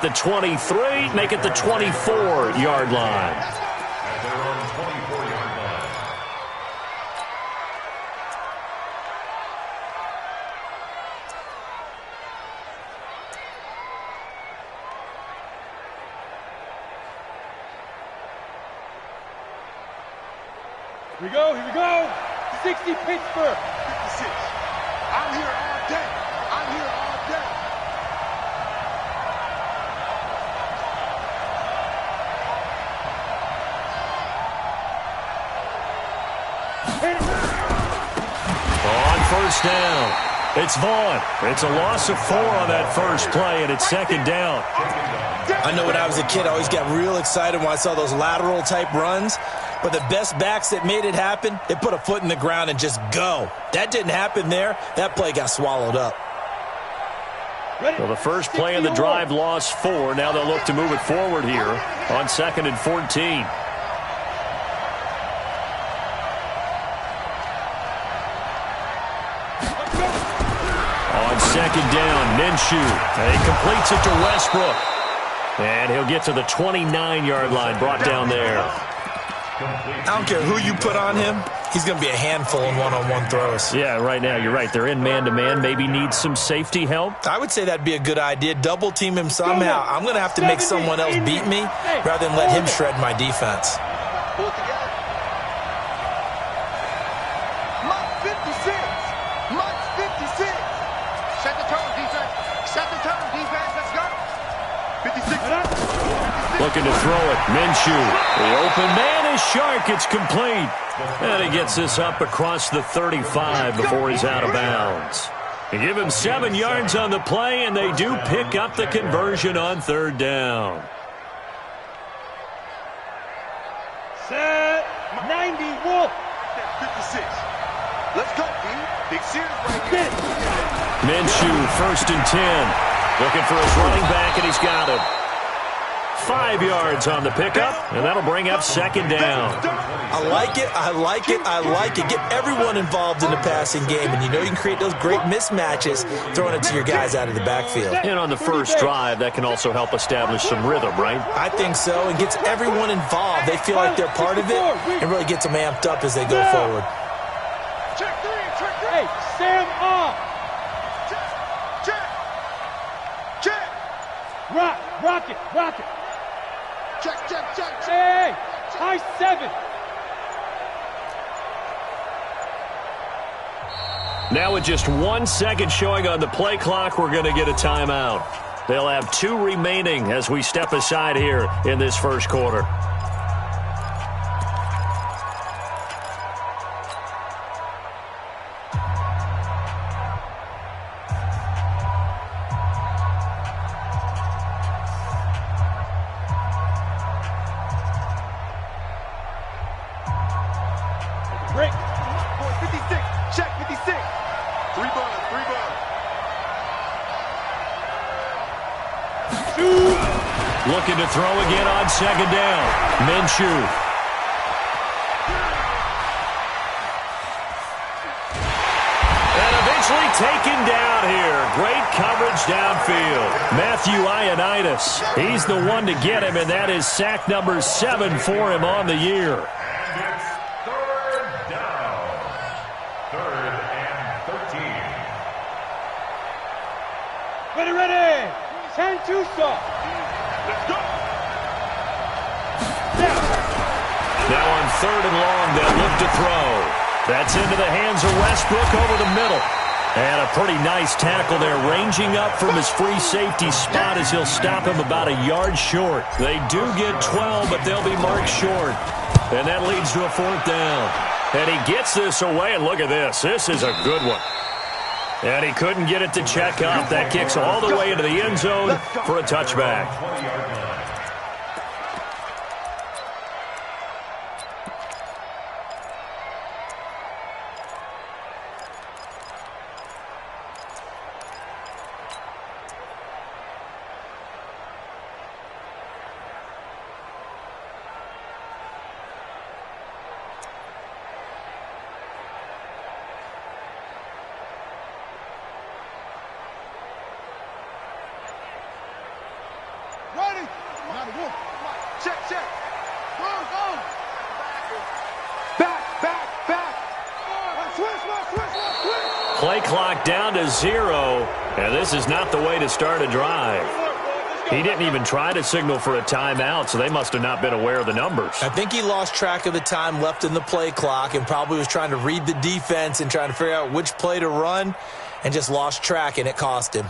The 23, make it the 24-yard line. At their own 24-yard line. Here we go. 60 Pittsburgh. 56. I'm here all day. I'm here all day. On first down, it's Vaughn. It's a loss of 4 on that first play, and it's second down. I know when I was a kid, I always got real excited when I saw those lateral-type runs. But the best backs that made it happen, they put a foot in the ground and just go. That didn't happen there. That play got swallowed up. Well, the first play in the drive lost 4. Now they'll look to move it forward here on 2nd and 14. On second down, Minshew. And he completes it to Westbrook. And he'll get to the 29-yard line, brought down there. I don't care who you put on him. He's going to be a handful in one-on-one throws. Yeah, right now, you're right. They're in man-to-man. Maybe needs some safety help. I would say that'd be a good idea. Double team him somehow. I'm going to have to make someone else beat me rather than let him shred my defense. Pull it together. Mike 56. Mike 56. Set the tone, defense. Set the tone, defense. Let's go. 56. Looking to throw it. Minshew. The open man is Shark. It's complete. And he gets this up across the 35 before he's out of bounds. They give him 7 yards on the play, and they do pick up the conversion on third down. Set 90, Wolf. 56. Let's go, D. Big series right here. Minshew, 1st and 10. Looking for his running back, and he's got him. 5 yards on the pickup, and that'll bring up second down. I like it, I like it, I like it. Get everyone involved in the passing game, and you know you can create those great mismatches throwing it to your guys out of the backfield. And on the first drive, that can also help establish some rhythm, right? I think so, and gets everyone involved. They feel like they're part of it, and really gets them amped up as they go forward. Check 3, check 3. Hey, Sam off. Check. Rock it. Check. Hey, high 7. Now with just 1 second showing on the play clock, we're going to get a timeout. They'll have 2 remaining as we step aside here in this first quarter. Break. 56. Check 56. 3 ball. Looking to throw again on second down. Minshew. And eventually taken down here. Great coverage downfield. Matthew Ioannidis. He's the one to get him, and that is sack number 7 for him on the year. And it's third down. 3rd and 13. Ready. 10 Tucson. Let's go. Now on 3rd and long, they'll look to throw. That's into the hands of Westbrook over the middle. And a pretty nice tackle there, ranging up from his free safety spot as he'll stop him about a yard short. They do get 12, but they'll be marked short. And that leads to a 4th down. And he gets this away, and look at this. This is a good one. And he couldn't get it to check up. That kicks all the way into the end zone for a touchback. 20-yard line. Check, check. Go. Back. Switch. Play clock down to 0, and this is not the way to start a drive. He didn't even try to signal for a timeout, so they must have not been aware of the numbers. I think he lost track of the time left in the play clock and probably was trying to read the defense and trying to figure out which play to run and just lost track, and it cost him.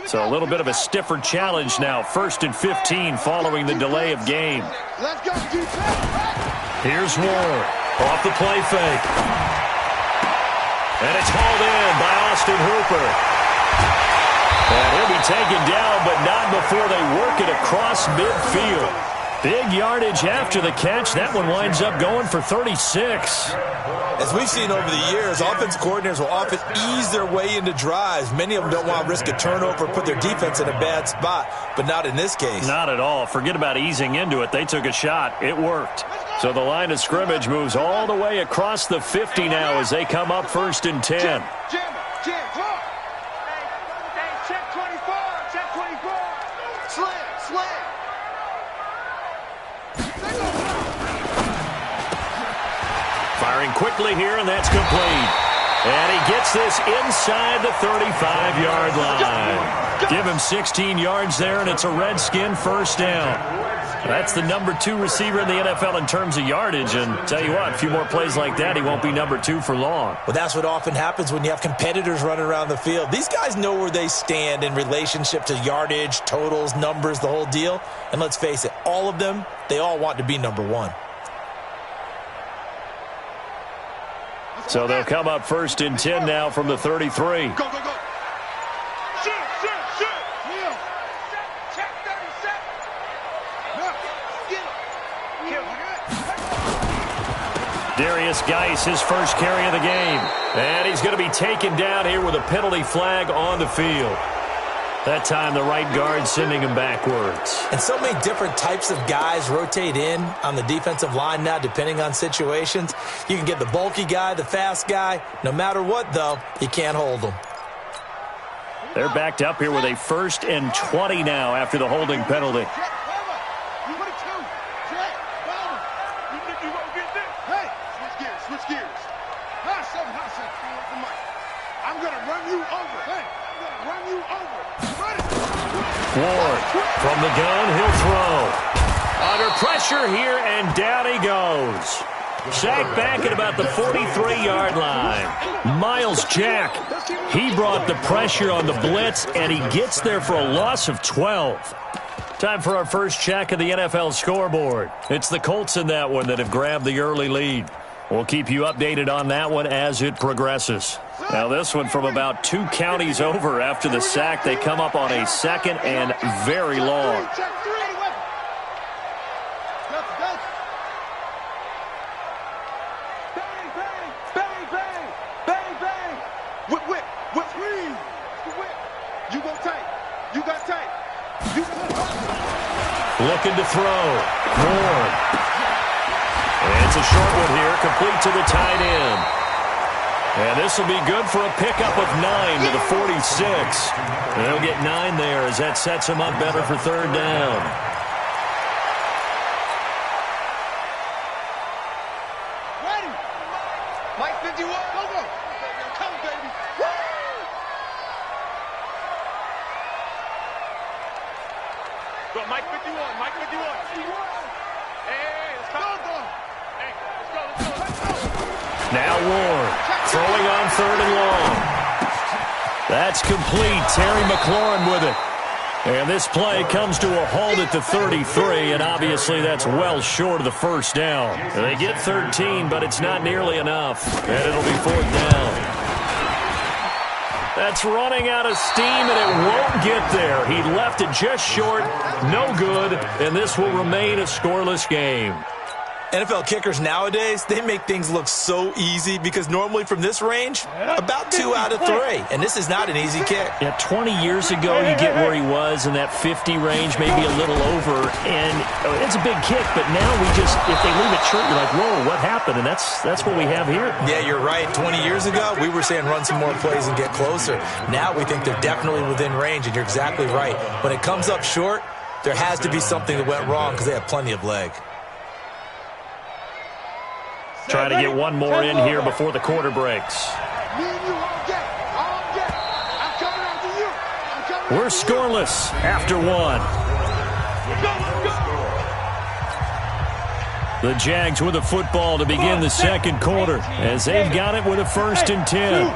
So a little bit of a stiffer challenge now. 1st and 15 following the delay of game. Let's go, Here's Ward off the play fake. And it's hauled in by Austin Hooper. And he'll be taken down, but not before they work it across midfield. Big yardage after the catch. That one winds up going for 36. As we've seen over the years, offensive coordinators will often ease their way into drives. Many of them don't want to risk a turnover, put their defense in a bad spot, but not in this case. Not at all. Forget about easing into it. They took a shot. It worked. So the line of scrimmage moves all the way across the 50 now as they come up 1st and 10. Jam, talk. Hey, check 24. Slam. Firing quickly here, and that's complete. And he gets this inside the 35-yard line. Give him 16 yards there, and it's a Redskin first down. That's the number 2 receiver in the NFL in terms of yardage. And tell you what, a few more plays like that, he won't be number 2 for long. Well, that's what often happens when you have competitors running around the field. These guys know where they stand in relationship to yardage, totals, numbers, the whole deal. And let's face it, all of them, they all want to be number 1. So they'll come up 1st and 10 now from the 33. Go. Shoot. Yeah. Check 37. Now, get him. Darius Geis, his first carry of the game. And he's going to be taken down here with a penalty flag on the field. That time the right guard sending him backwards. And so many different types of guys rotate in on the defensive line now, depending on situations. You can get the bulky guy, the fast guy. No matter what, though, you can't hold them. They're backed up here with a 1st and 20 now after the holding penalty. Switch gears. I'm going to run you over. Ward from the gun, he'll throw. Under pressure here, and down he goes. Sacked back at about the 43-yard line. Miles Jack, he brought the pressure on the blitz, and he gets there for a loss of 12. Time for our first check of the NFL scoreboard. It's the Colts in that one that have grabbed the early lead. We'll keep you updated on that one as it progresses. Now this one from about 2 counties over after the sack. They come up on a 2nd and very long. Looking to throw. Ward. And it's a short one here, complete to the tight end. And this will be good for a pickup of 9 to the 46. And they'll get 9 there as that sets them up better for 3rd down. Ready. Mike 51. Go. Come, baby. Go, Mike 51. Hey, let's go. Hey, let's go. Now Ward throwing on 3rd and long. That's complete. Terry McLaurin with it. And this play comes to a halt at the 33, and obviously that's well short of the 1st down. They get 13, but it's not nearly enough, and it'll be 4th down. That's running out of steam, and it won't get there. He left it just short, no good, and this will remain a scoreless game. NFL kickers nowadays, they make things look so easy because normally from this range, about 2 out of 3. And this is not an easy kick. Yeah, 20 years ago, you get where he was in that 50 range, maybe a little over. And it's a big kick, but now if they leave it short, you're like, whoa, what happened? And that's what we have here. Yeah, you're right. 20 years ago, we were saying run some more plays and get closer. Now we think they're definitely within range, and you're exactly right. When it comes up short, there has to be something that went wrong because they have plenty of leg. Trying to get one more in here before the quarter breaks. We're scoreless after 1. The Jags with the football to begin the second quarter as they've got it with a 1st and 10.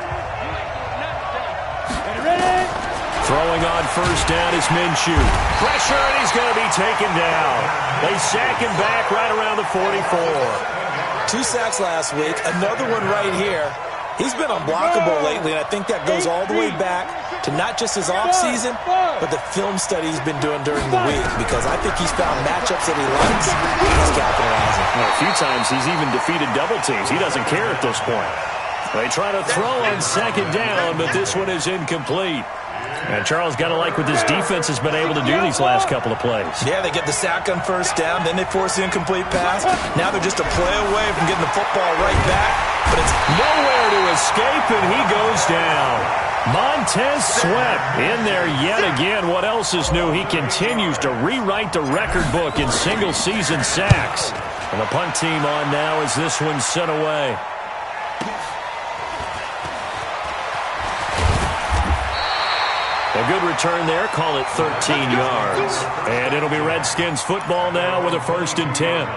Throwing on 1st down is Minshew. Pressure, and he's going to be taken down. They sack him back right around the 44. 2 sacks last week, another one right here. He's been unblockable lately, and I think that goes all the way back to not just his offseason, but the film study he's been doing during the week, because I think he's found matchups that he likes, and he's capitalizing. Well, a few times he's even defeated double teams. He doesn't care at this point. They try to throw on 2nd down, but this one is incomplete. And Charles got to like what this defense has been able to do these last couple of plays. Yeah, they get the sack on 1st down, then they force the incomplete pass. Now they're just a play away from getting the football right back. But it's nowhere to escape, and he goes down. Montez Sweat in there yet again. What else is new? He continues to rewrite the record book in single-season sacks. And the punt team on now as this one's sent away. A good return there. Call it 13 yards. And it'll be Redskins football now with a 1st and 10.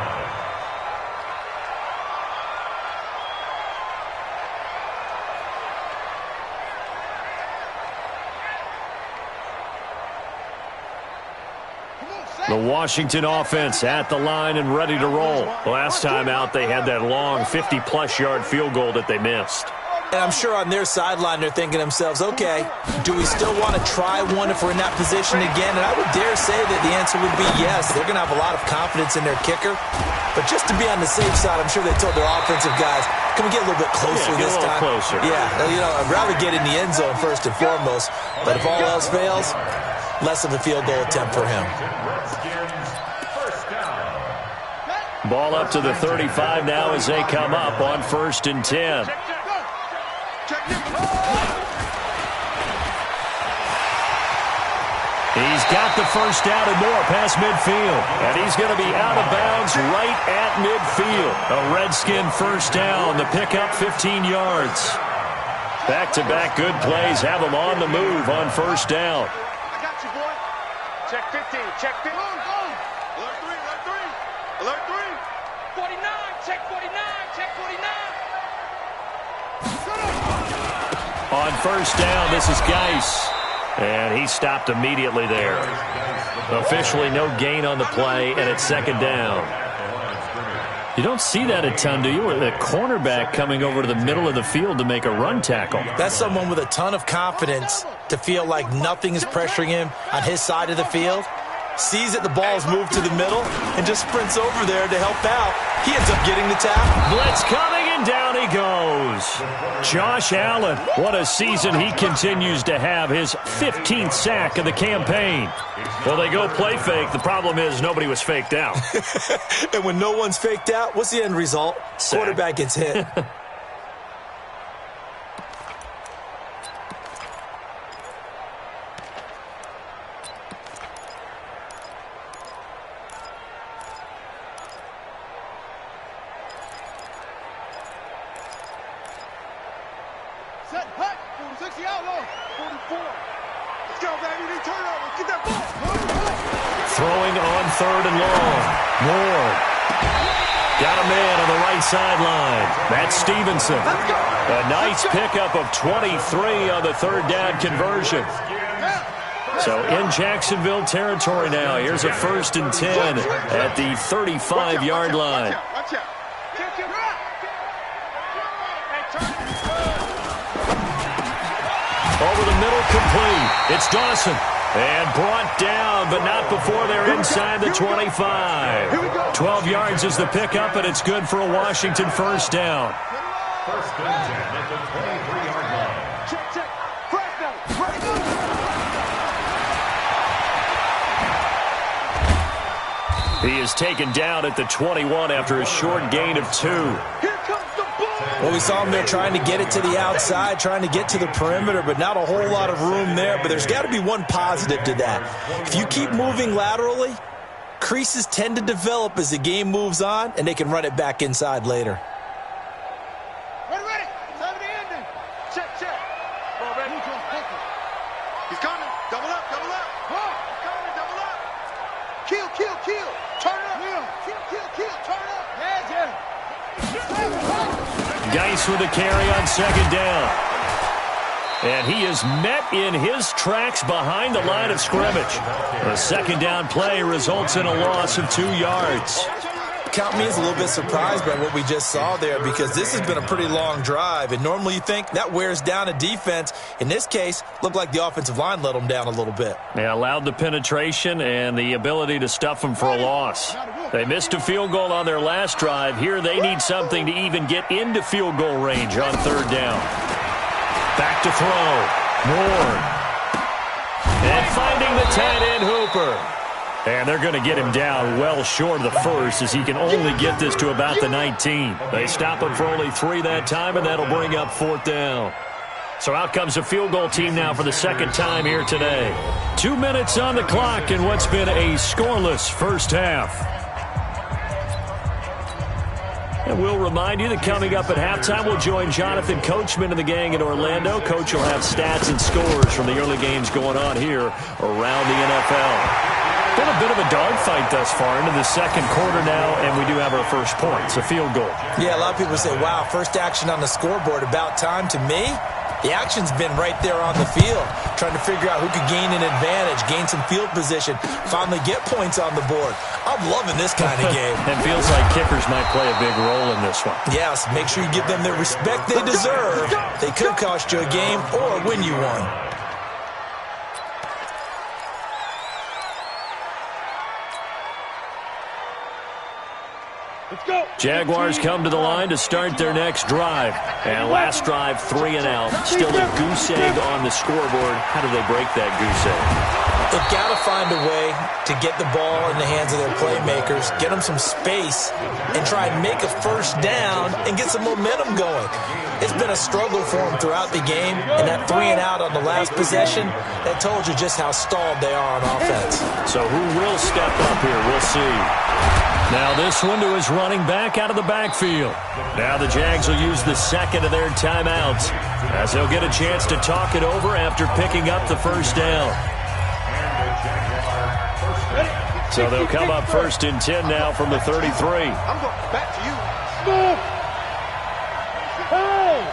The Washington offense at the line and ready to roll. Last time out, they had that long 50-plus yard field goal that they missed. And I'm sure on their sideline they're thinking to themselves, okay, do we still want to try one if we're in that position again? And I would dare say that the answer would be yes. They're going to have a lot of confidence in their kicker. But just to be on the safe side, I'm sure they told their offensive guys, can we get a little bit closer this time? Closer. Yeah, I'd rather get in the end zone first and foremost. But if all else fails, less of a field goal attempt for him. Ball up to the 35 now as they come up on 1st and 10. He's got the 1st down and more past midfield. And he's going to be out of bounds right at midfield. A Redskin 1st down. The pickup 15 yards. Back-to-back good plays have him on the move on 1st down. I got you, boy. Check 15. Check 15. Alert 3. Alert 3. Alert 3. 49. Check 49. Check 49. On 1st down, this is Geis. And he stopped immediately there. Officially no gain on the play, and it's 2nd down. You don't see that a ton, do you? With a cornerback coming over to the middle of the field to make a run tackle. That's someone with a ton of confidence to feel like nothing is pressuring him on his side of the field. Sees that the ball's moved to the middle and just sprints over there to help out. He ends up getting the tackle. Blitz coming, and down he goes. Josh Allen, what a season he continues to have. His 15th sack of the campaign. Well, they go play fake. The problem is nobody was faked out. And when no one's faked out, what's the end result? Sack. Quarterback gets hit. Set, hut, 46 outlaw, 44. Let's go, baby. Need turnover. Get that ball. Throwing on 3rd and long. Moore. Got a man on the right sideline. That's Stevenson. A nice pickup of 23 on the 3rd down conversion. So in Jacksonville territory now. Here's a 1st and 10 at the 35-yard line. Watch out. Over the middle, complete. It's Dawson. And brought down, but not before they're inside the 25. 12 yards is the pickup, and it's good for a Washington first down. First and 10 at the 23-yard line. Check, check. Fresh now. Fresh. He is taken down at the 21 after a short gain of 2. Here comes the ball. Well, we saw him there trying to get it to the outside, trying to get to the perimeter, but not a whole lot of room there. But there's got to be one positive to that. If you keep moving laterally, creases tend to develop as the game moves on, and they can run it back inside later. Ready, ready. Time of the ending. Check, check. Ball ready. He's coming. Double up, double up. He's coming, double up. Kill, kill, kill. Turn it up. Kill, kill, kill. Turn it up. Yeah. Geis with a carry on second down. And he is met in his tracks behind the line of scrimmage. The second down play results in a loss of 2 yards. Count me as a little bit surprised by what we just saw there, because this has been a pretty long drive, and normally you think that wears down a defense. In this case, looked like the offensive line let them down a little bit. They allowed the penetration and the ability to stuff them for a loss. They missed a field goal on their last drive. Here they need something to even get into field goal range on third down. Back to throw. Ward. And finding the tight end Hooper. And they're going to get him down well short of the first, as he can only get this to about the 19. They stop him for only 3 that time, and that'll bring up fourth down. So out comes a field goal team now for the second time here today. 2 minutes on the clock in what's been a scoreless first half. And we'll remind you that coming up at halftime, we'll join Jonathan Coachman and the gang in Orlando. Coach will have stats and scores from the early games going on here around the NFL. Been a bit of a dogfight thus far into the second quarter now, and we do have our first point. It's a field goal. Yeah, a lot of people say, wow, first action on the scoreboard, about time. To me, the action's been right there on the field, trying to figure out who could gain an advantage, gain some field position, finally get points on the board. I'm loving this kind of game. It feels like kickers might play a big role in this one. Yes, make sure you give them the respect they deserve. They could cost you a game or win you one. Let's go. Jaguars come to the line to start their next drive. And last drive, 3 and out. Still a goose egg on the scoreboard. How do they break that goose egg? They've got to find a way to get the ball in the hands of their playmakers, get them some space, and try and make a first down and get some momentum going. It's been a struggle for them throughout the game, and that 3 and out on the last possession, that told you just how stalled they are on offense. So who will step up here? We'll see. Now this one to his running back out of the backfield. Now the Jags will use the second of their timeouts, as they'll get a chance to talk it over after picking up the first down. So they'll come up first and 10 now from the 33. I'm going back to you. Move. Hey.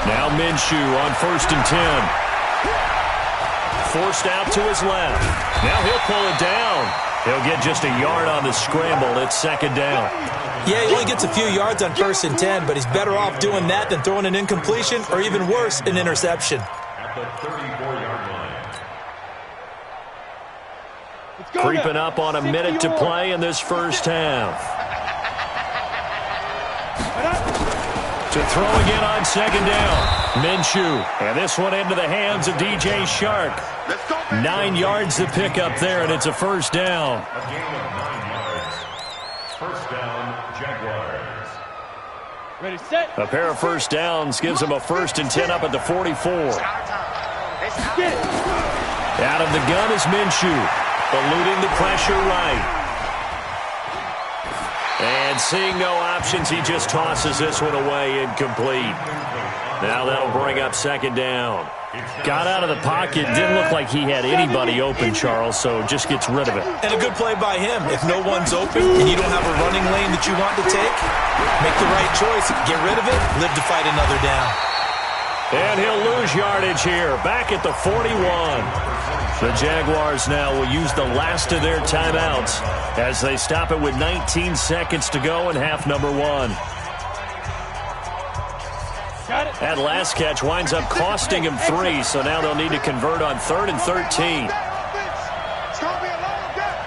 Now Minshew on first and 10. Forced out to his left. Now he'll pull it down. He'll get just a yard on the scramble. It's second down. Yeah, he only gets a few yards on first and 10, but he's better off doing that than throwing an incompletion or, even worse, an interception. At the 34-yard line. Let's go. Creeping now. up on a minute to play in this first half. To throw again on second down. Minshew. And this one into the hands of DJ Shark. 9 yards to pick up there, and it's a first down. A gain of 9 yards. First down, Jaguars. Ready, set. A pair of first downs gives them a first and 10 up at the 44. Get it. Out of the gun is Minshew, eluding the pressure right. And seeing no options, he just tosses this one away, incomplete. Now that'll bring up second down. Got out of the pocket, didn't look like he had anybody open, Charles, so just gets rid of it. And a good play by him. If no one's open and you don't have a running lane that you want to take, make the right choice. Get rid of it, live to fight another down. And he'll lose yardage here, back at the 41. The Jaguars now will use the last of their timeouts as they stop it with 19 seconds to go in half number 1. Got it. That last catch winds up costing him 3, so now they'll need to convert on 3rd and 13. It's going to be a long day.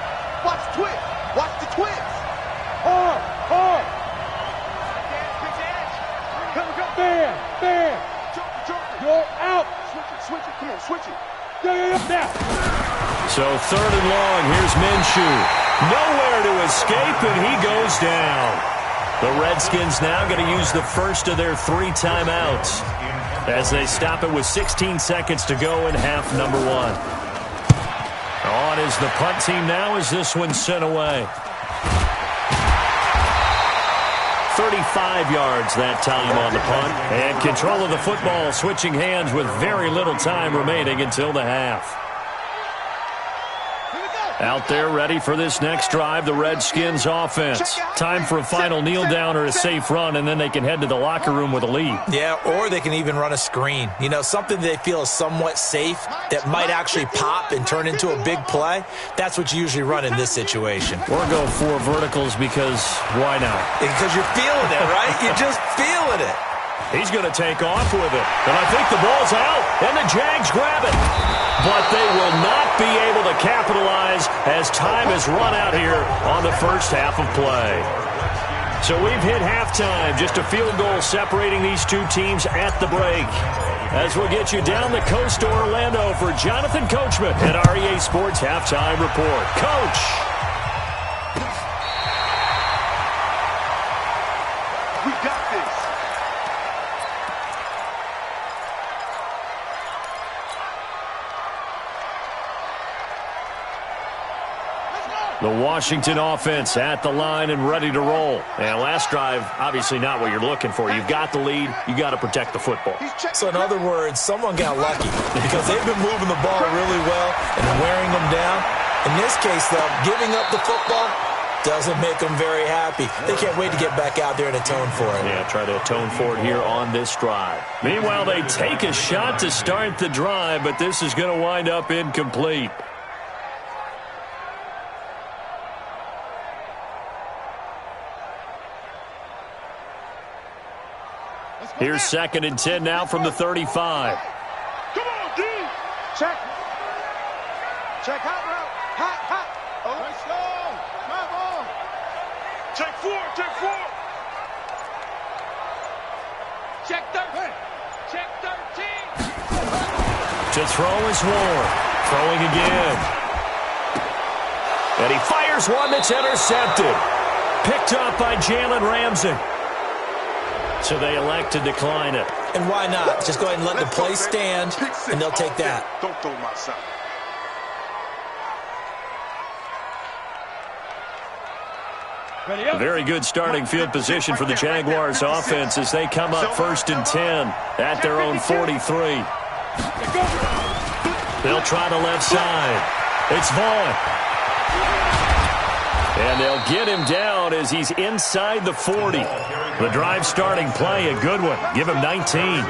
Watch the twist. Watch the twist. Hard. Bam. You're out. Switch it. Come on, switch it. Now. So 3rd and long, here's Minshew. Nowhere to escape, and he goes down. The Redskins now going to use the first of their 3 timeouts as they stop it with 16 seconds to go in half number 1. On is the punt team now as this one's sent away. 35 yards that time on the punt. And control of the football switching hands with very little time remaining until the half. Out there ready for this next drive, the Redskins offense. Time for a final kneel down or a safe run, and then they can head to the locker room with a lead. Yeah, or they can even run a screen. You know, something they feel is somewhat safe that might actually pop and turn into a big play. That's what you usually run in this situation. Or go 4 verticals because why not? Because you're feeling it, right? You're just feeling it. He's going to take off with it. And I think the ball's out, and the Jags grab it. But they will not be able to capitalize as time has run out here on the first half of play. So we've hit halftime, just a field goal separating these 2 teams at the break. As we'll get you down the coast to Orlando for Jonathan Coachman at REA Sports Halftime Report. Coach! We got this. The Washington offense at the line and ready to roll. And last drive, obviously not what you're looking for. You've got the lead. You got to protect the football. So in other words, someone got lucky because they've been moving the ball really well and wearing them down. In this case, though, giving up the football doesn't make them very happy. They can't wait to get back out there and atone for it. Yeah, try to atone for it here on this drive. Meanwhile, they take a shot to start the drive, but this is going to wind up incomplete. Here's 2nd and 10 now from the 35. Come on, D. Check. Check hot route. Hot. Oh, nice slow. Come on. Check 4. Check 13. Check 13. To throw is Ward. Throwing again. And he fires one that's intercepted. Picked up by Jalen Ramsey. So they elect to decline it. And why not? Just go ahead and let the play stand, and they'll take that. Don't throw my side. Very good starting field position for the Jaguars offense as they come up 1st and 10 at their own 43. They'll try the left side. It's Vaughn. And they'll get him down as he's inside the 40. The drive starting play, a good one. Give him 19.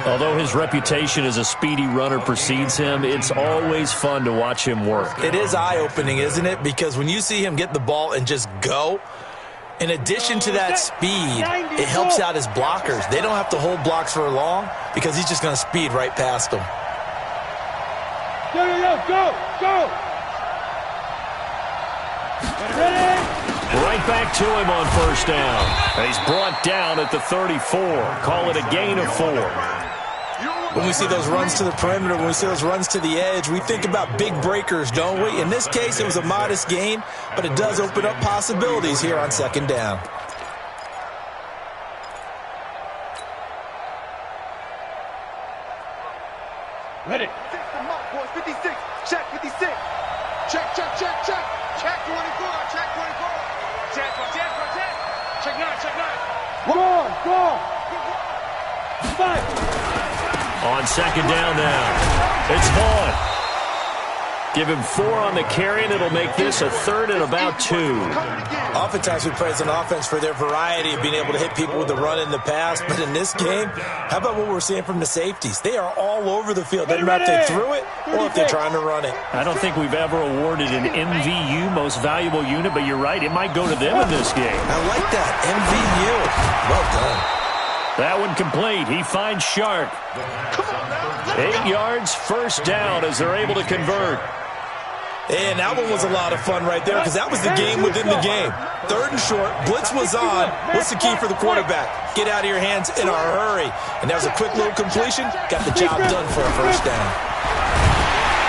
Although his reputation as a speedy runner precedes him, it's always fun to watch him work. It is eye-opening, isn't it? Because when you see him get the ball and just go, in addition to that speed, it helps out his blockers. They don't have to hold blocks for long because he's just going to speed right past them. Go. Ready? Right back to him on 1st down. And he's brought down at the 34. Call it a gain of 4. When we see those runs to the perimeter, when we see those runs to the edge, we think about big breakers, don't we? In this case, it was a modest gain, but it does open up possibilities here on 2nd down. Ready. 56. Check 56. Check. Check 24. Check 24. Check. Check 9. Go. 5. On 2nd down now. It's Vaughn. Give him 4 on the carry, and it'll make this a 3rd and about 2. Oftentimes we praise an offense for their variety of being able to hit people with the run in the pass, but in this game, how about what we're seeing from the safeties? They are all over the field. Doesn't matter if they threw it or if they're trying to run it. I don't think we've ever awarded an MVU, most valuable unit, but you're right, it might go to them in this game. I like that. MVU. Well done. That one complete. He finds Shark. 8 yards, first down as they're able to convert. And that one was a lot of fun right there because that was the game within the game. 3rd and short, blitz was on. What's the key for the quarterback? Get out of your hands in a hurry. And that was a quick little completion. Got the job done for a first down.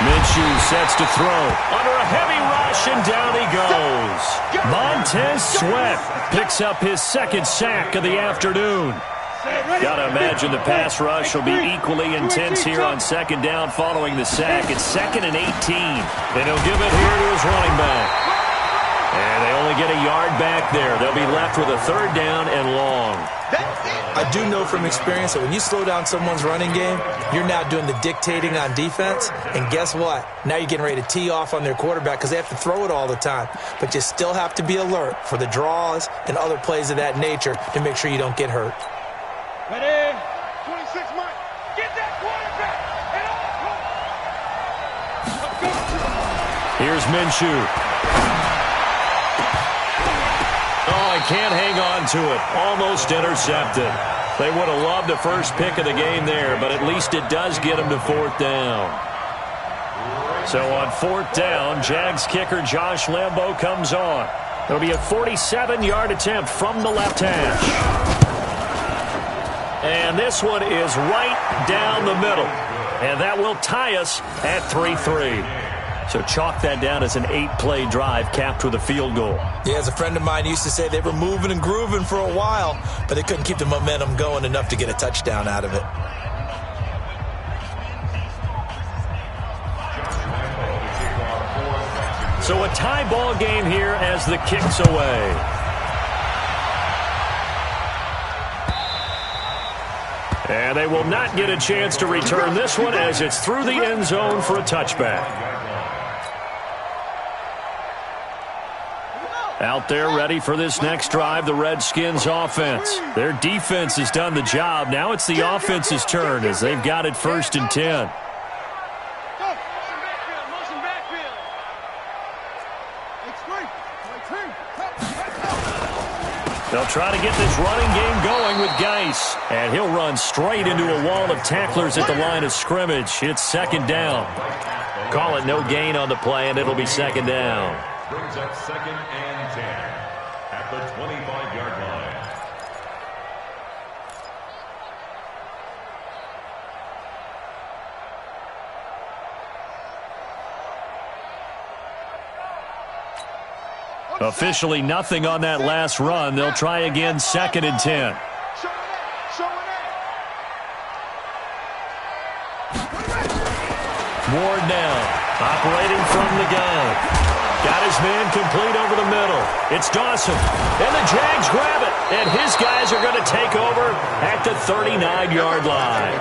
Minshew sets to throw. Under a heavy rush, and down he goes. Montez Sweat picks up his 2nd sack of the afternoon. Gotta imagine the pass rush will be equally intense here on 2nd down following the sack. It's 2nd and 18. And he'll give it here to his running back. And they only get a yard back there. They'll be left with a 3rd down and long. I do know from experience that when you slow down someone's running game, you're now doing the dictating on defense. And guess what? Now you're getting ready to tee off on their quarterback because they have to throw it all the time. But you still have to be alert for the draws and other plays of that nature to make sure you don't get hurt. Ready? 26 Mike. Get that quarterback. Here's Minshew. Oh, he can't hang on to it. Almost intercepted. They would have loved the first pick of the game there, but at least it does get them to 4th down. So on 4th down, Jags kicker Josh Lambo comes on. It'll be a 47-yard attempt from the left hash. And this one is right down the middle. And that will tie us at 3-3. So chalk that down as an 8-play drive capped with a field goal. Yeah, as a friend of mine used to say, they were moving and grooving for a while, but they couldn't keep the momentum going enough to get a touchdown out of it. So a tie ball game here as the kick's away. And they will not get a chance to return this one as it's through the end zone for a touchback. Out there ready for this next drive, the Redskins offense. Their defense has done the job. Now it's the offense's turn as they've got it 1st and 10. They'll try to get this running game going with Geis. And he'll run straight into a wall of tacklers at the line of scrimmage. It's 2nd down. Call it no gain on the play, and it'll be 2nd down. Brings up 2nd and 10 at the 25-yard line. Officially nothing on that last run. They'll try again 2nd and 10. Ward now, operating from the gun. Got his man complete over the middle. It's Dawson. And the Jags grab it. And his guys are going to take over at the 39-yard line.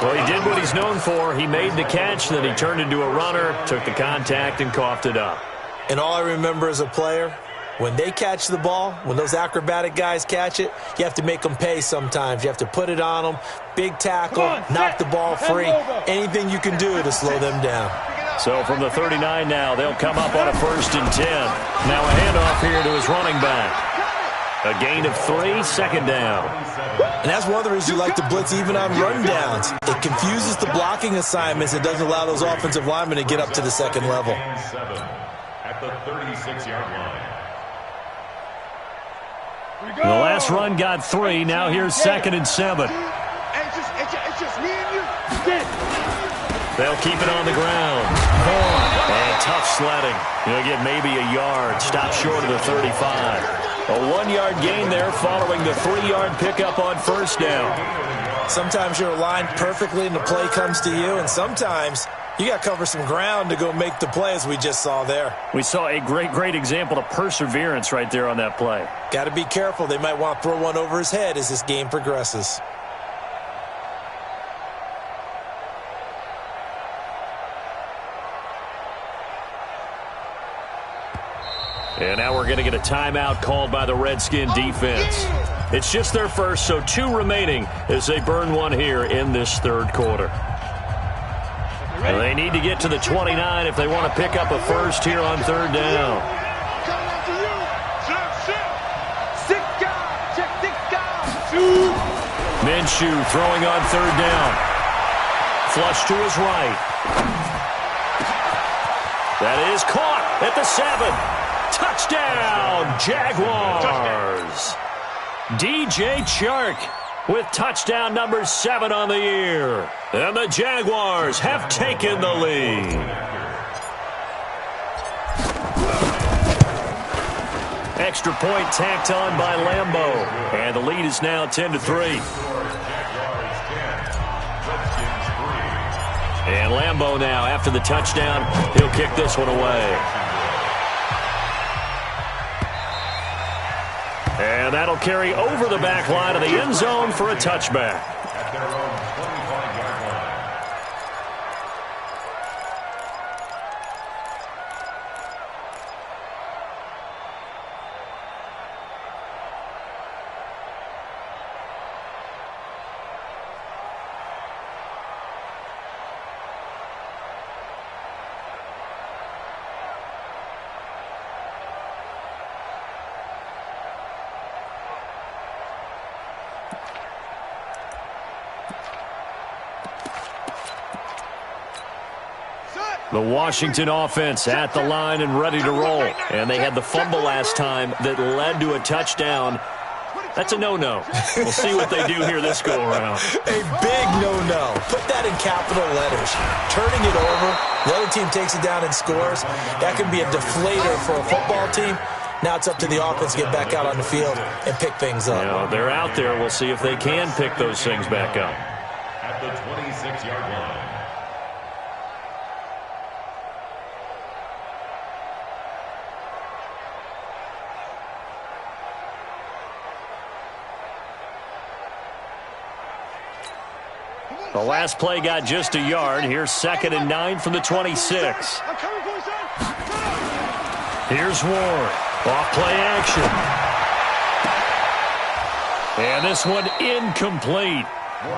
Well, he did what he's known for. He made the catch, then he turned into a runner, took the contact, and coughed it up. And all I remember as a player, when they catch the ball, when those acrobatic guys catch it, you have to make them pay sometimes. You have to put it on them, big tackle, knock the ball free, anything you can do to slow them down. So from the 39 now, they'll come up on a 1st and 10. Now a handoff here to his running back. A gain of 3, 2nd down. And that's one of the reasons you like to blitz even on rundowns. It confuses the blocking assignments. It doesn't allow those offensive linemen to get up to the 2nd level. At the 36-yard line. The last run got 3. Now here's 2nd and 7. It's just me and you. They'll keep it on the ground. And tough sledding. He'll get maybe a yard. Stop short of the 35. A 1-yard gain there following the 3-yard pickup on 1st down. Sometimes you're aligned perfectly and the play comes to you, and sometimes you got to cover some ground to go make the play, as we just saw there. We saw a great example of perseverance right there on that play. Got to be careful. They might want to throw one over his head as this game progresses. And now we're going to get a timeout called by the Redskin defense. It's just their first, so 2 remaining as they burn one here in this 3rd quarter. And they need to get to the 29 if they want to pick up a first here on 3rd down. Minshew throwing on third down. Flush to his right. That is caught at the 7. Touchdown, Jaguars. DJ Chark with touchdown number 7 on the year. And the Jaguars have taken the lead. Extra point tacked on by Lambeau. And the lead is now 10-3. And Lambeau now, after the touchdown, he'll kick this one away. And that'll carry over the back line of the end zone for a touchback. At their own 25-yard line. The Washington offense at the line and ready to roll. And they had the fumble last time that led to a touchdown. That's a no-no. We'll see what they do here this go-around. A big no-no. Put that in capital letters. Turning it over, the other team takes it down and scores. That can be a deflator for a football team. Now it's up to the offense to get back out on the field and pick things up. You know, they're out there. We'll see if they can pick those things back up. At the 26-yard line. The last play got just a yard. Here's 2nd and 9 from the 26. Here's Ward. Off-play action. And this one incomplete.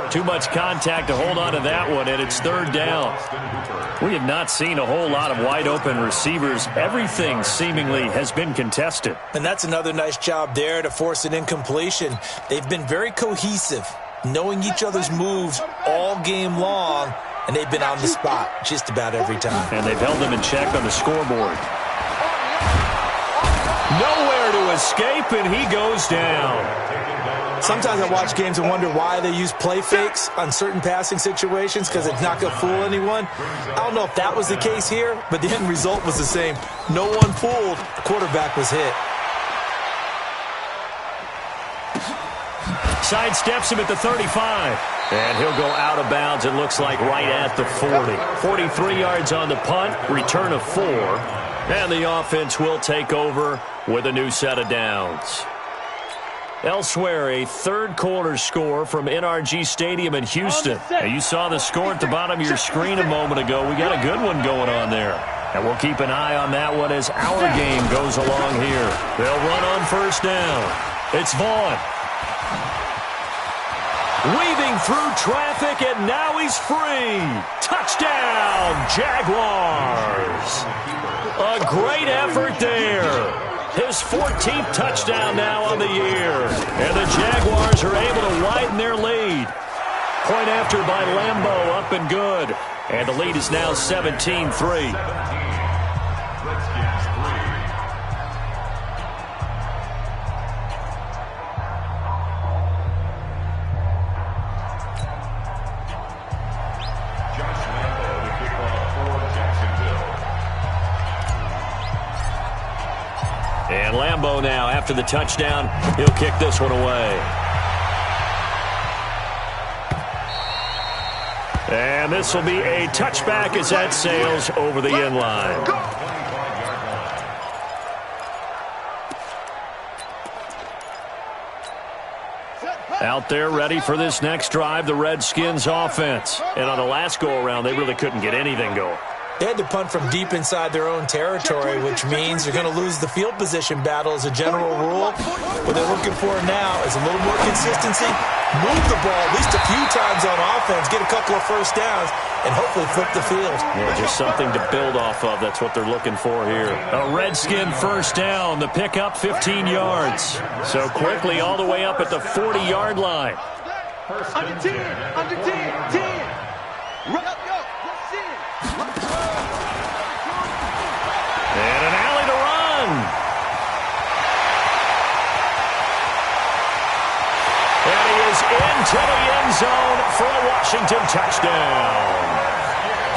Too much contact to hold on to that one, and it's 3rd down. We have not seen a whole lot of wide-open receivers. Everything seemingly has been contested. And that's another nice job there to force an incompletion. They've been very cohesive, knowing each other's moves all game long, and they've been on the spot just about every time. And they've held them in check on the scoreboard. Nowhere to escape, and he goes down. Sometimes I watch games and wonder why they use play fakes on certain passing situations, because it's not going to fool anyone. I don't know if that was the case here, but the end result was the same. No one fooled. The quarterback was hit. Sidesteps him at the 35. And he'll go out of bounds, it looks like, right at the 40. 43 yards on the punt, return of 4. And the offense will take over with a new set of downs. Elsewhere, a third-quarter score from NRG Stadium in Houston. Now, you saw the score at the bottom of your screen a moment ago. We got a good one going on there. And we'll keep an eye on that one as our game goes along here. They'll run on 1st down. It's Vaughn. Weaving through traffic, and now he's free. Touchdown, Jaguars. A great effort there. His 14th touchdown now on the year. And the Jaguars are able to widen their lead. Point after by Lambeau, up and good. And the lead is now 17-3. And Lambeau now, after the touchdown, he'll kick this one away. And this will be a touchback as that sails over the end line. Out there ready for this next drive, the Redskins offense. And on the last go-around, they really couldn't get anything going. They had to punt from deep inside their own territory, which means they're going to lose the field position battle as a general rule. What they're looking for now is a little more consistency, move the ball at least a few times on offense, get a couple of first downs, and hopefully flip the field. Yeah, just something to build off of. That's what they're looking for here. A Redskin first down, the pickup 15 yards. So quickly all the way up at the 40-yard line. First Under and 10, 10. under 10, 10. Run up, yo, let's see it. And an alley to run. And he is into the end zone for a Washington touchdown.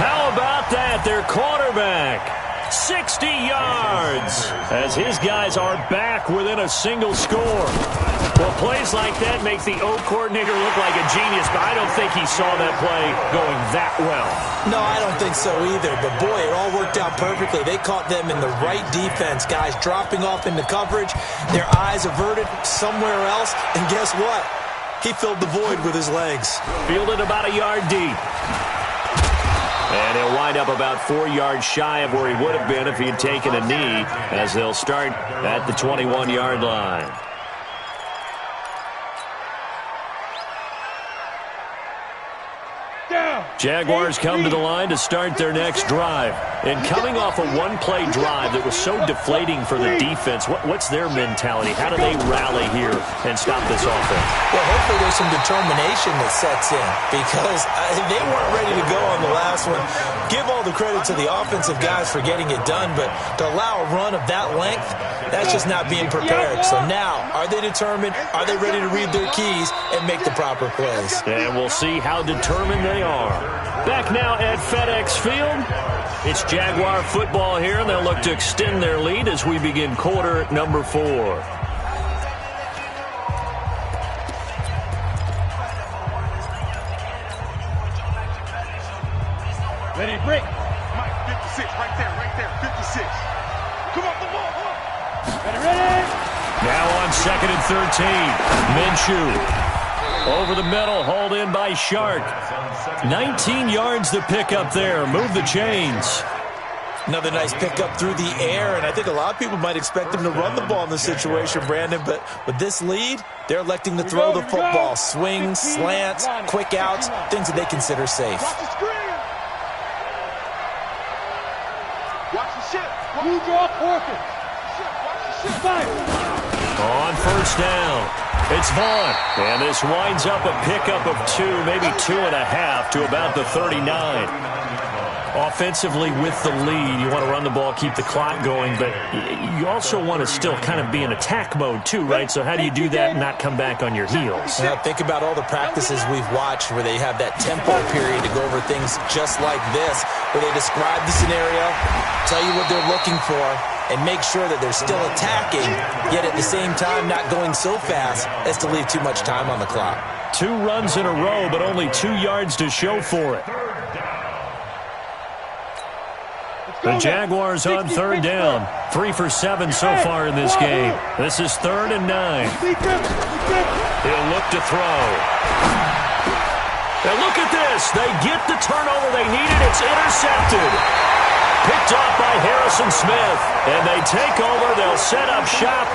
How about that? Their quarterback, 60 yards, as his guys are back within a single score. Well, plays like that make the O coordinator look like a genius, but I don't think he saw that play going that well. No, I don't think so either. But, boy, it all worked out perfectly. They caught them in the right defense. Guys dropping off into coverage, their eyes averted somewhere else. And guess what? He filled the void with his legs. Fielded about a yard deep. And he'll wind up about 4 yards shy of where he would have been if he had taken a knee, as they'll start at the 21-yard line. Jaguars come to the line to start their next drive. And coming off a one-play drive that was so deflating for the defense, what's their mentality? How do they rally here and stop this offense? Well, hopefully there's some determination that sets in, because they weren't ready to go on the last one. Give all the credit to the offensive guys for getting it done, but to allow a run of that length, that's just not being prepared. So now, are they determined? Are they ready to read their keys and make the proper plays? And we'll see how determined they are. Back now at FedEx Field. It's Jaguar football here, and they'll look to extend their lead as we begin quarter number 4. Ready, break. Mike, 56, right there, 56. Come on, come on, come on. Ready. Now on 2nd and 13. Minshew. Over the middle, hauled in by Shark. 19 yards to pick up there. Move the chains. Another nice pickup through the air, and I think a lot of people might expect him to run the ball in this situation, Brandon, but with this lead, they're electing to throw the football. Swings, slants, quick outs, things that they consider safe. Watch the screen. Watch the shit. You drop working. Watch the shit. Five. On first down, it's Vaughn. And this winds up a pickup of 2, maybe 2.5 to about the 39. Offensively with the lead, you want to run the ball, keep the clock going, but you also want to still kind of be in attack mode too, right? So how do you do that and not come back on your heels? Now, think about all the practices we've watched where they have that tempo period to go over things just like this, where they describe the scenario, tell you what they're looking for, and make sure that they're still attacking, yet at the same time not going so fast as to leave too much time on the clock. 2 runs in a row, but only 2 yards to show for it. The Jaguars on 3rd down. 3 for 7 so far in this game. This is 3rd and 9. He'll look to throw. Now look at this. They get the turnover they needed. It's intercepted. Picked off by Harrison Smith. And they take over. They'll set up shop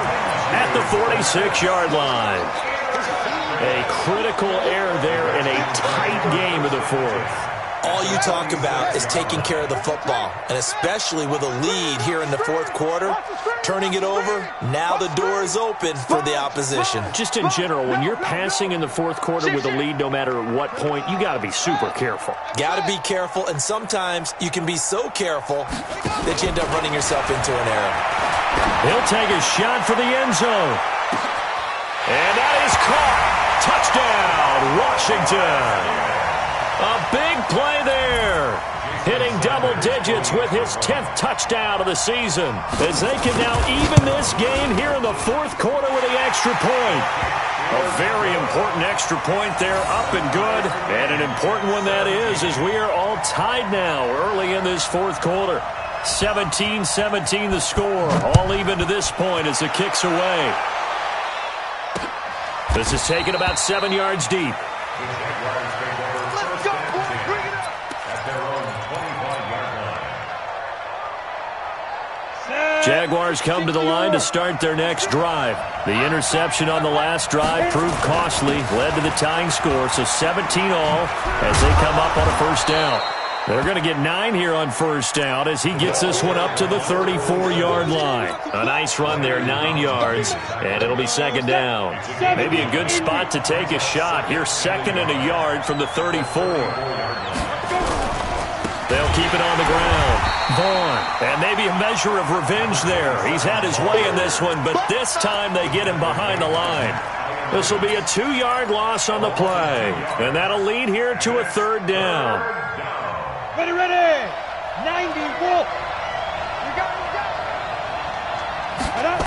at the 46-yard line. A critical error there in a tight game of the 4th. All you talk about is taking care of the football, and especially with a lead here in the 4th quarter, turning it over, now the door is open for the opposition. Just in general, when you're passing in the 4th quarter with a lead, no matter what point, you got to be super careful. Got to be careful, and sometimes you can be so careful that you end up running yourself into an error. He'll take a shot for the end zone. And that is caught. Touchdown, Washington. A big play there. Hitting double digits with his 10th touchdown of the season, as they can now even this game here in the 4th quarter with the extra point. A very important extra point there, up and good. And an important one that is, as we are all tied now early in this 4th quarter. 17-17 the score. All even to this point as it kicks away. This is taken about 7 yards deep. Jaguars come to the line to start their next drive. The interception on the last drive proved costly, led to the tying score, so 17 all as they come up on a first down. They're going to get 9 here on first down as he gets this one up to the 34-yard line. A nice run there, 9 yards, and it'll be second down. Maybe a good spot to take a shot. Here's second and a yard from the 34. They'll keep it on the ground. Vaughn, and maybe a measure of revenge there. He's had his way in this one, but this time they get him behind the line. This will be a 2-yard loss on the play, and that'll lead here to a third down. Ready, 90, Wolf. You got it.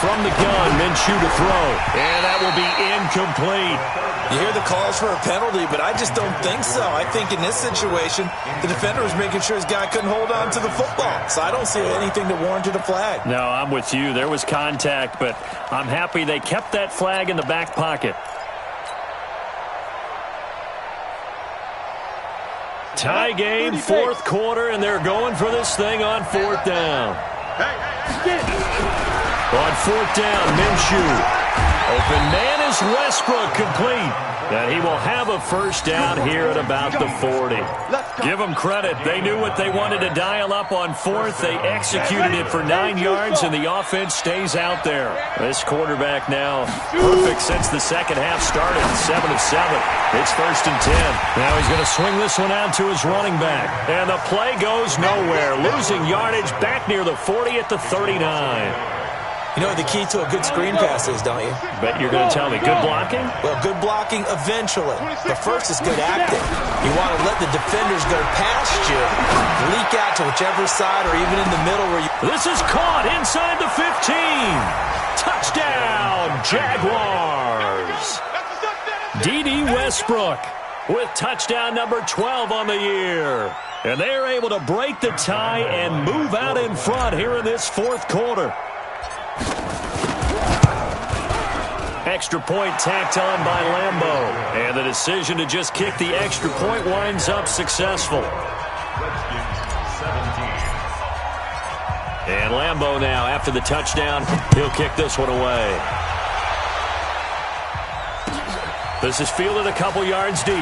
From the gun, Minshew to throw, and that will be incomplete. You hear the calls for a penalty, but I just don't think so. I think in this situation, the defender was making sure his guy couldn't hold on to the football. So I don't see anything that warranted a flag. No, I'm with you. There was contact, but I'm happy they kept that flag in the back pocket. Tie game, fourth quarter, and they're going for this thing on fourth down. On fourth down, Minshew. Open man is Westbrook, complete. And he will have a first down here at about the 40. Give them credit. They knew what they wanted to dial up on fourth. They executed it for 9 yards, and the offense stays out there. This quarterback now perfect since the second half started, 7 of 7. It's first and 10. Now he's going to swing this one out to his running back. And the play goes nowhere, losing yardage back near the 40 at the 39. You know what the key to a good screen pass is, don't you? Bet you're going to tell me. Good blocking? Well, good blocking eventually. But first is good acting. You want to let the defenders go past you, leak out to whichever side or even in the middle where you... This is caught inside the 15. Touchdown, Jaguars. D.D. Westbrook with touchdown number 12 on the year. And they are able to break the tie and move out in front here in this fourth quarter. Extra point tacked on by Lambeau. And the decision to just kick the extra point winds up successful. And Lambeau now, after the touchdown, he'll kick this one away. This is fielded a couple yards deep.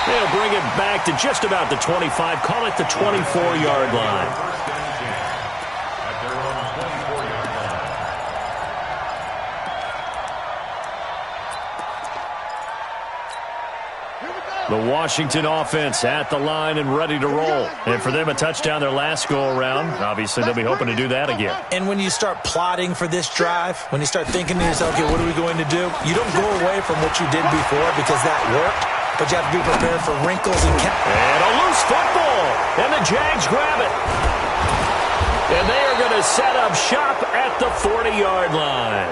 They'll bring it back to just about the 25. Call it the 24-yard line. The Washington offense at the line and ready to roll. And for them, a touchdown their last go-around. Obviously, they'll be hoping to do that again. And when you start plotting for this drive, when you start thinking to yourself, okay, what are we going to do? You don't go away from what you did before because that worked, but you have to be prepared for wrinkles and... And a loose football. And the Jags grab it. And they are going to set up shop at the 40-yard line.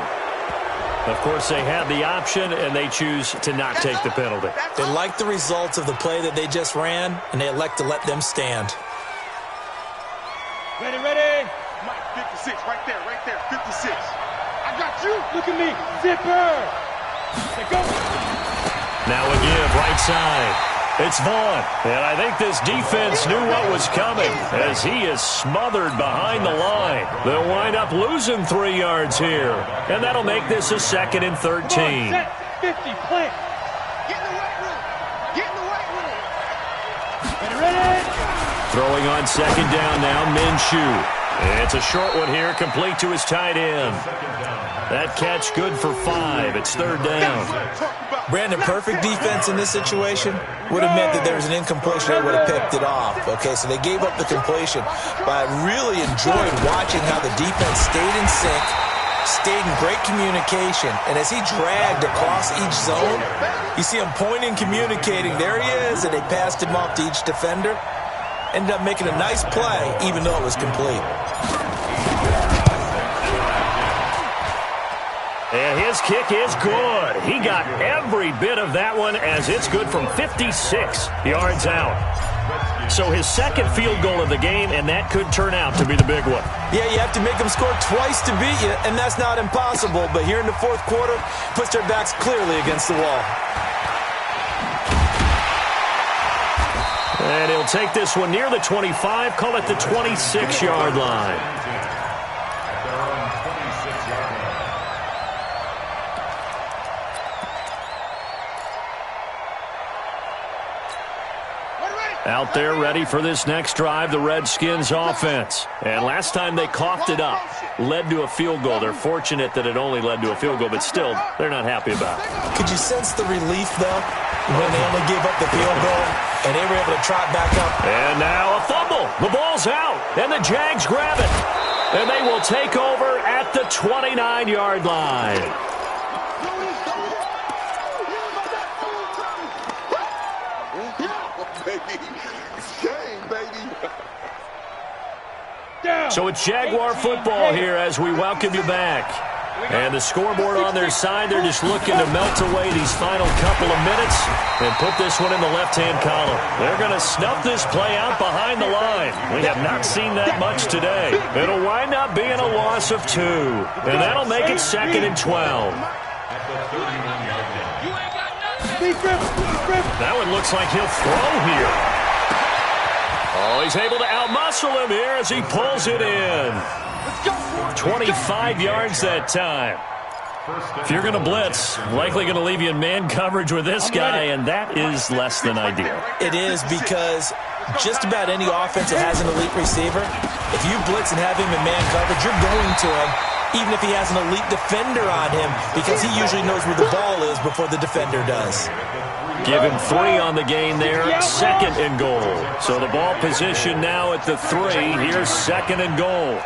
Of course, they have the option, and they choose to not take the penalty. They like the results of the play that they just ran, and they elect to let them stand. Ready. Mike, 56, right there, 56. I got you. Look at me. Zipper. Let's go. Now a give, right side. It's Vaughn, and I think this defense knew what was coming as he is smothered behind the line. They'll wind up losing 3 yards here, and that'll make this a second and 13. 50, plant. Get in the right room. Get in the right room. Ready. Throwing on second down now, Minshew. It's a short one here, complete to his tight end. That catch good for 5. It's third down. Brandon, perfect defense in this situation would have meant that there was an incompletion. They would have picked it off. Okay, so they gave up the completion. But I really enjoyed watching how the defense stayed in sync, stayed in great communication. And as he dragged across each zone, you see him pointing, communicating. There he is, and they passed him off to each defender. Ended up making a nice play, even though it was complete. And his kick is good. He got every bit of that one as it's good from 56 yards out. So his second field goal of the game, and that could turn out to be the big one. Yeah, you have to make them score twice to beat you, and that's not impossible. But here in the fourth quarter, puts their backs clearly against the wall. And he'll take this one near the 25, call it the 26-yard line. Out there ready for this next drive, the Redskins offense. And last time they coughed it up, led to a field goal. They're fortunate that it only led to a field goal, but still, they're not happy about it. Could you sense the relief, though, when they only gave up the field goal and they were able to trot back up? And now a fumble. The ball's out, and the Jags grab it. And they will take over at the 29-yard line. So it's Jaguar football here as we welcome you back. And the scoreboard on their side, they're just looking to melt away these final couple of minutes and put this one in the left-hand column. They're going to snuff this play out behind the line. We have not seen that much today. It'll wind up being a loss of 2. And that'll make it 2nd and 12. That one looks like he'll throw here. Oh, he's able to outmuscle him here as he pulls it in. 25 yards that time. If you're going to blitz, likely going to leave you in man coverage with this guy, and that is less than ideal. It is, because just about any offense that has an elite receiver, if you blitz and have him in man coverage, you're going to him, even if he has an elite defender on him, because he usually knows where the ball is before the defender does. Give him 3 on the gain there, 2nd and goal. So the ball position now at the 3. Here's 2nd and goal.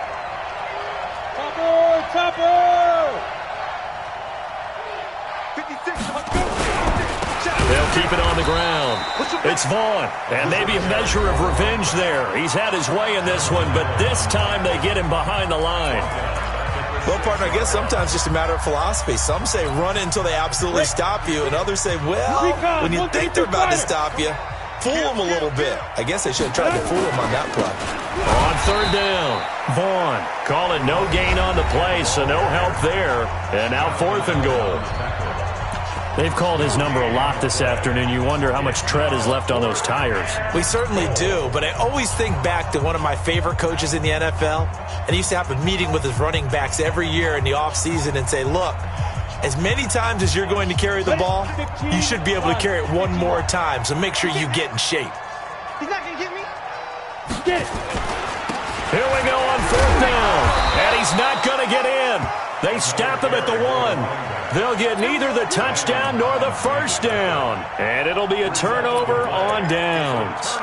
They'll keep it on the ground. It's Vaughn, and maybe a measure of revenge there. He's had his way in this one, but this time they get him behind the line. Well, partner, I guess sometimes just a matter of philosophy. Some say run until they absolutely stop you, and others say, well, when you think they're about to stop you, fool them a little bit. I guess they should have tried to fool them on that play. On 3rd down, Vaughn calling no gain on the play, so no help there. And now 4th and goal. They've called his number a lot this afternoon. You wonder how much tread is left on those tires. We certainly do, but I always think back to one of my favorite coaches in the NFL, and he used to have a meeting with his running backs every year in the offseason and say, look, as many times as you're going to carry the ball, you should be able to carry it one more time, so make sure you get in shape. He's not going to get me. Get it. Here we go on 4th down, and he's not going to get in. They stop him at the 1. They'll get neither the touchdown nor the 1st down, and it'll be a turnover on downs.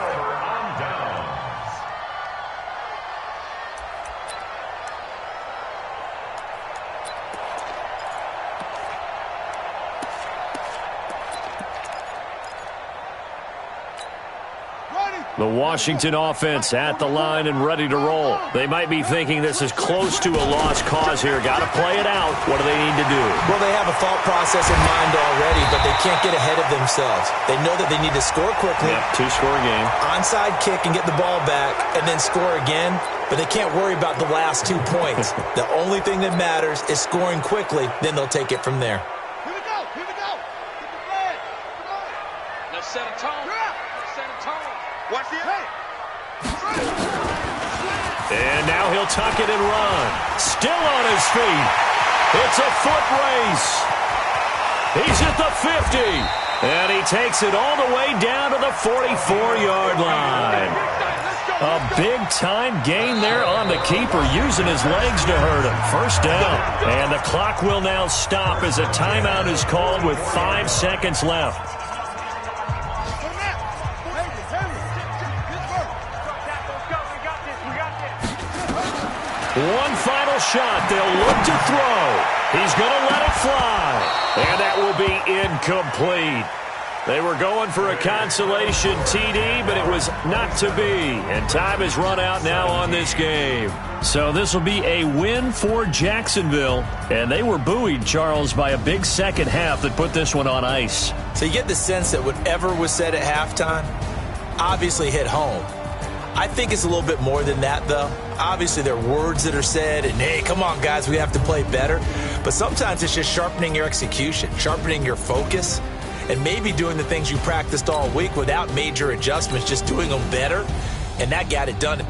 The Washington offense at the line and ready to roll. They might be thinking this is close to a lost cause here. Got to play it out. What do they need to do? Well, they have a thought process in mind already, but they can't get ahead of themselves. They know that they need to score quickly. Yep, 2-score game. Onside kick and get the ball back, and then score again. But they can't worry about the last 2 points. The only thing that matters is scoring quickly. Then they'll take it from there. Here we go. Here we go. Get the flag. Come on. Let's set a tone. Let's set a tone. Watch the hey. And now he'll tuck it and run. Still on his feet. It's a foot race. He's at the 50. And he takes it all the way down to the 44-yard line. A big-time gain there on the keeper, using his legs to hurt him. 1st down. And the clock will now stop as a timeout is called with 5 seconds left. One final shot. They'll look to throw. He's going to let it fly. And that will be incomplete. They were going for a consolation TD, but it was not to be. And time has run out now on this game. So this will be a win for Jacksonville. And they were buoyed, Charles, by a big second half that put this one on ice. So you get the sense that whatever was said at halftime obviously hit home. I think it's a little bit more than that, though. Obviously, there are words that are said, and, hey, come on, guys, we have to play better. But sometimes it's just sharpening your execution, sharpening your focus, and maybe doing the things you practiced all week without major adjustments, just doing them better, and that got it done.